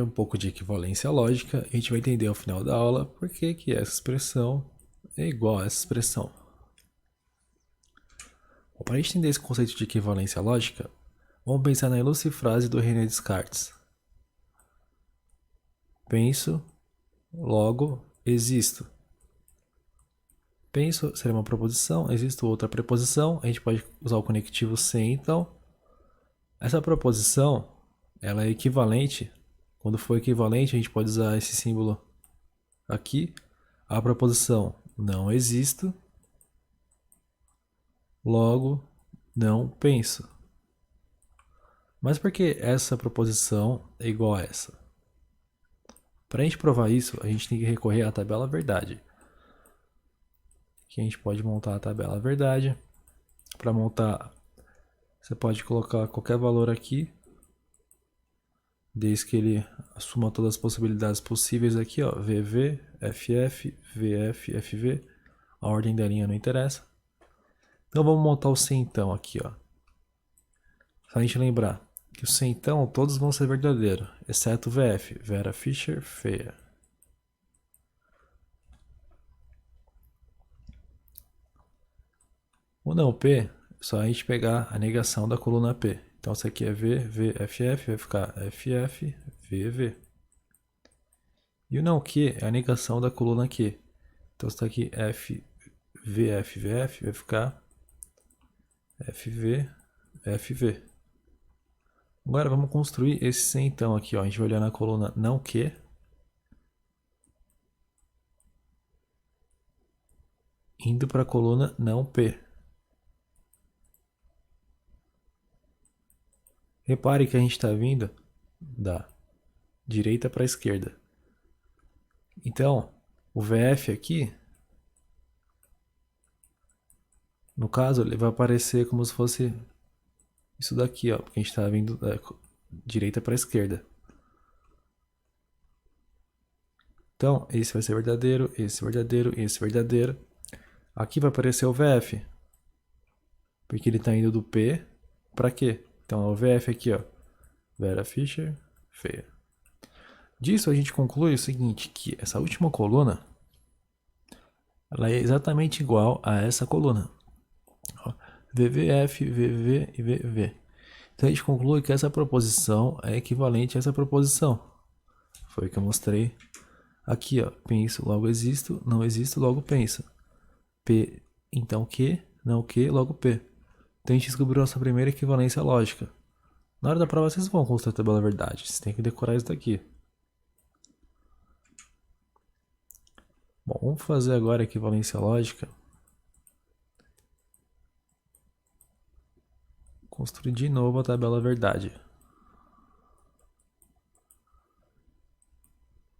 Um pouco de equivalência lógica, a gente vai entender ao final da aula por que essa expressão é igual a essa expressão. Bom, para a gente entender esse conceito de equivalência lógica, vamos pensar na ilustre frase do René Descartes. Penso, logo existo. Penso seria uma proposição, existe outra preposição, a gente pode usar o conectivo sem, então. Essa proposição, ela é equivalente. Quando for equivalente, a gente pode usar esse símbolo aqui. A proposição não existo, logo não penso. Mas por que essa proposição é igual a essa? Para a gente provar isso, a gente tem que recorrer à tabela verdade. Aqui a gente pode montar a tabela verdade. Para montar, você pode colocar qualquer valor aqui, desde que ele assuma todas as possibilidades possíveis aqui, ó, VV, FF, VF, FV. A ordem da linha não interessa. Então vamos montar o centão aqui, ó. Só a gente lembrar que o centão todos vão ser verdadeiros, exceto o VF, Vera Fischer feia. O não P, é só a gente pegar a negação da coluna P. Então isso aqui é V, V, FF, vai ficar FF, VV. E o não Q é a negação da coluna Q. Então isso aqui F, VF, VF, vai ficar FV, FV. Agora vamos construir esse centão aqui, ó. A gente vai olhar na coluna não Q. Indo para a coluna não P. Repare que a gente está vindo da direita para a esquerda. Então, o VF aqui, no caso, ele vai aparecer como se fosse isso daqui, ó, porque a gente está vindo da direita para a esquerda. Então, esse vai ser verdadeiro, esse verdadeiro, esse verdadeiro. Aqui vai aparecer o VF, porque ele está indo do P para Q. Então, é o VF aqui, ó, Vera Fischer, feia. Disso a gente conclui o seguinte, que essa última coluna, ela é exatamente igual a essa coluna. Ó, VVF, VV e VV. Então a gente conclui que essa proposição é equivalente a essa proposição. Foi o que eu mostrei aqui, ó. Penso, logo existo, não existo, logo penso. P, então Q, não Q, logo P. Então a gente descobriu nossa primeira equivalência lógica. Na hora da prova vocês vão construir a tabela verdade. Vocês têm que decorar isso daqui. Bom, vamos fazer agora a equivalência lógica. Construir de novo a tabela verdade.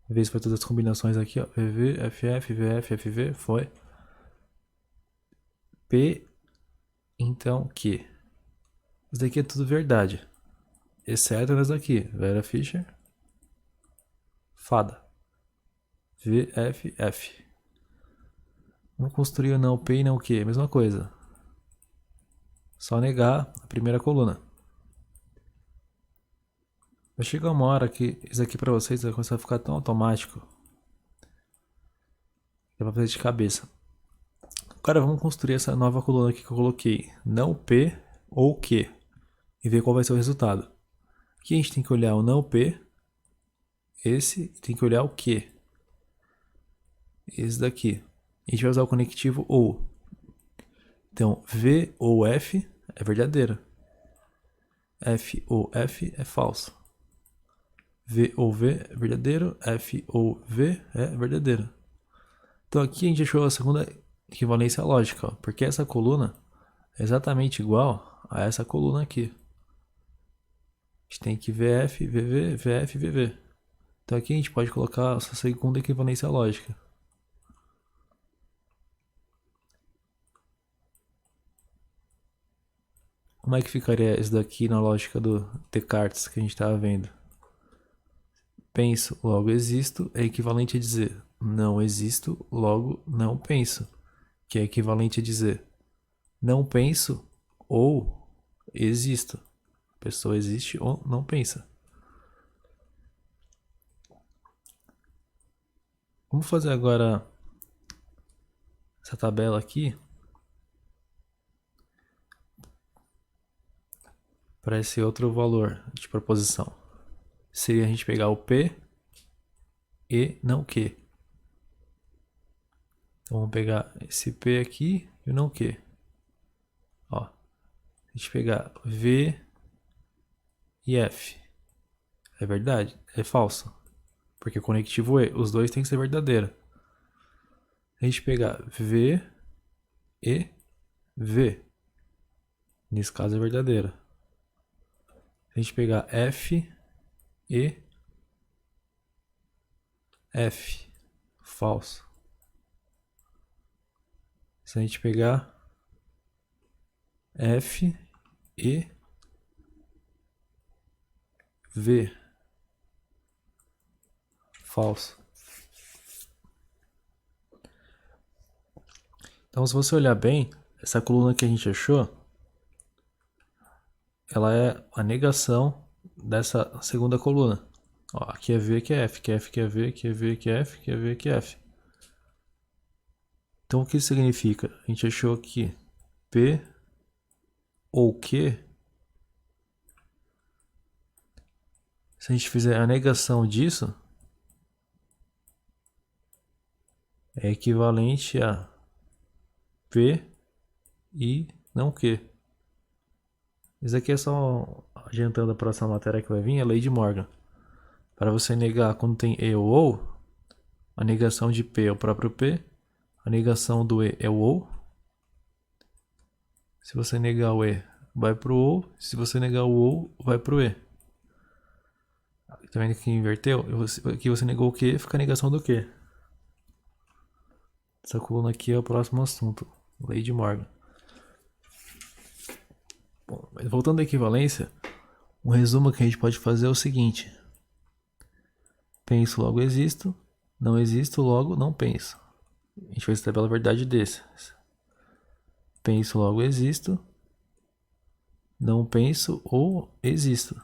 Vê se foi todas as combinações aqui, ó. VV, FF, VF, FV, foi. P, então Q. Isso daqui é tudo verdade. Exceto essa daqui. Vera Fischer, fada. VFF. Vamos construir o não P e não Q. Mesma coisa. Só negar a primeira coluna. Vai chegar uma hora que isso aqui pra vocês vai começar a ficar tão automático. Dá pra fazer de cabeça. Agora vamos construir essa nova coluna aqui que eu coloquei. Não P ou Q. E ver qual vai ser o resultado. Aqui a gente tem que olhar o não P. Esse tem que olhar o Q. Esse daqui. A gente vai usar o conectivo OU. Então, V ou F é verdadeiro. F ou F é falso. V ou V é verdadeiro. F ou V é verdadeiro. Então aqui a gente achou a segunda equivalência lógica, ó, porque essa coluna é exatamente igual a essa coluna aqui. A gente tem que VF, VV, VF, VV. Então aqui a gente pode colocar essa segunda equivalência lógica. Como é que ficaria isso daqui na lógica do Descartes que a gente estava vendo? Penso, logo existo, é equivalente a dizer não existo, logo não penso. Que é equivalente a dizer não penso ou existo. A pessoa existe ou não pensa. Vamos fazer agora essa tabela aqui para esse outro valor de proposição. Seria a gente pegar o P e não Q. Então vamos pegar esse P aqui e o não Q. Ó, a gente pegar V e F. É verdade? É falso. Porque o conectivo E, os dois tem que ser verdadeiro. A gente pegar V e V. Nesse caso é verdadeiro. A gente pegar F e F. Falso. Se a gente pegar F e V. Falso. Então, se você olhar bem, essa coluna que a gente achou, ela é a negação dessa segunda coluna. Ó, aqui é V, aqui é F, aqui é F, aqui é V, aqui é V, aqui é F, aqui é V, aqui é F. Então, o que isso significa? A gente achou que P ou Q, se a gente fizer a negação disso, é equivalente a P e não Q. Isso aqui é só adiantando a próxima matéria que vai vir, a lei de Morgan. Para você negar quando tem E ou, a negação de P é o próprio P, a negação do E é o ou. Se você negar o E, vai pro ou. Se você negar o ou, vai pro E. Tá vendo que inverteu? Aqui você negou o Q, fica a negação do Q. Essa coluna aqui é o próximo assunto, lei de Morgan. Bom, mas voltando à equivalência, um resumo que a gente pode fazer é o seguinte: penso, logo existo, não existo, logo não penso. A gente vai estabelecer a verdade desse. Penso, logo existo, não penso ou existo.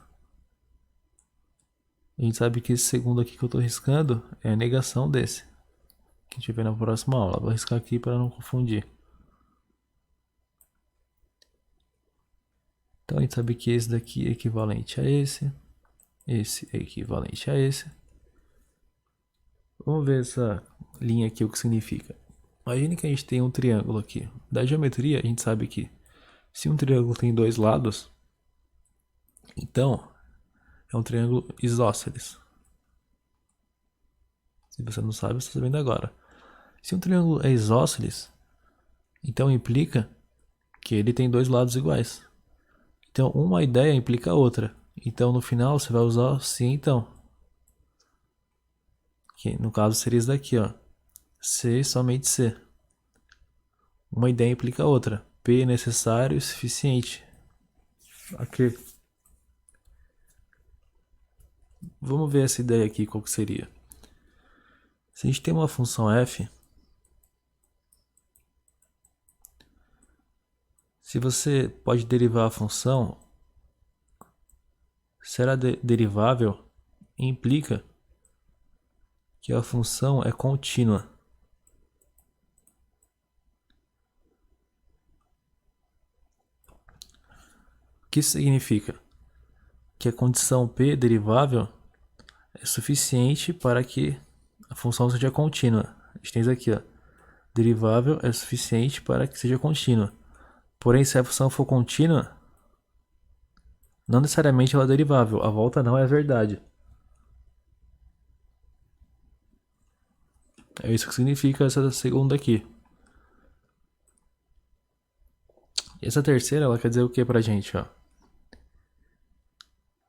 A gente sabe que esse segundo aqui que eu estou riscando é a negação desse, que a gente vê na próxima aula. Vou riscar aqui para não confundir. Então a gente sabe que esse daqui é equivalente a esse é equivalente a esse. Vamos ver essa linha aqui, o que significa. Imagine que a gente tem um triângulo aqui. Da geometria, a gente sabe que se um triângulo tem dois lados, então é um triângulo isósceles. Se você não sabe, você está sabendo agora. Se um triângulo é isósceles, então implica que ele tem dois lados iguais. Então uma ideia implica a outra. Então no final você vai usar se então. Que no caso seria isso daqui, ó. C somente C. Uma ideia implica a outra. P é necessário e suficiente. Aqui. Vamos ver essa ideia aqui, qual que seria. Se a gente tem uma função f, se você pode derivar a função, será derivável implica que a função é contínua. O que isso significa? Que a condição P derivável é suficiente para que a função seja contínua. A gente tem isso aqui, ó. Derivável é suficiente para que seja contínua. Porém, se a função for contínua, não necessariamente ela é derivável. A volta não é verdade. É isso que significa essa segunda aqui. E essa terceira, ela quer dizer o que pra gente, ó?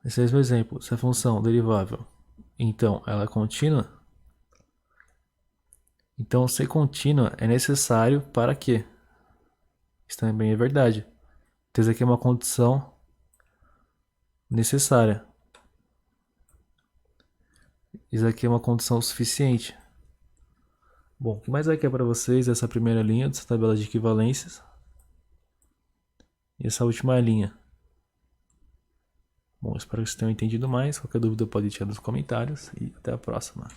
Esse mesmo exemplo, se a função derivável, então ela é contínua, então ser contínua é necessário para quê? Isso também é verdade. Então isso aqui é uma condição necessária. Isso aqui é uma condição suficiente. Bom, o que mais vai aqui para vocês é essa primeira linha dessa tabela de equivalências e essa última linha. Bom, espero que vocês tenham entendido mais. Qualquer dúvida pode deixar nos comentários e até a próxima.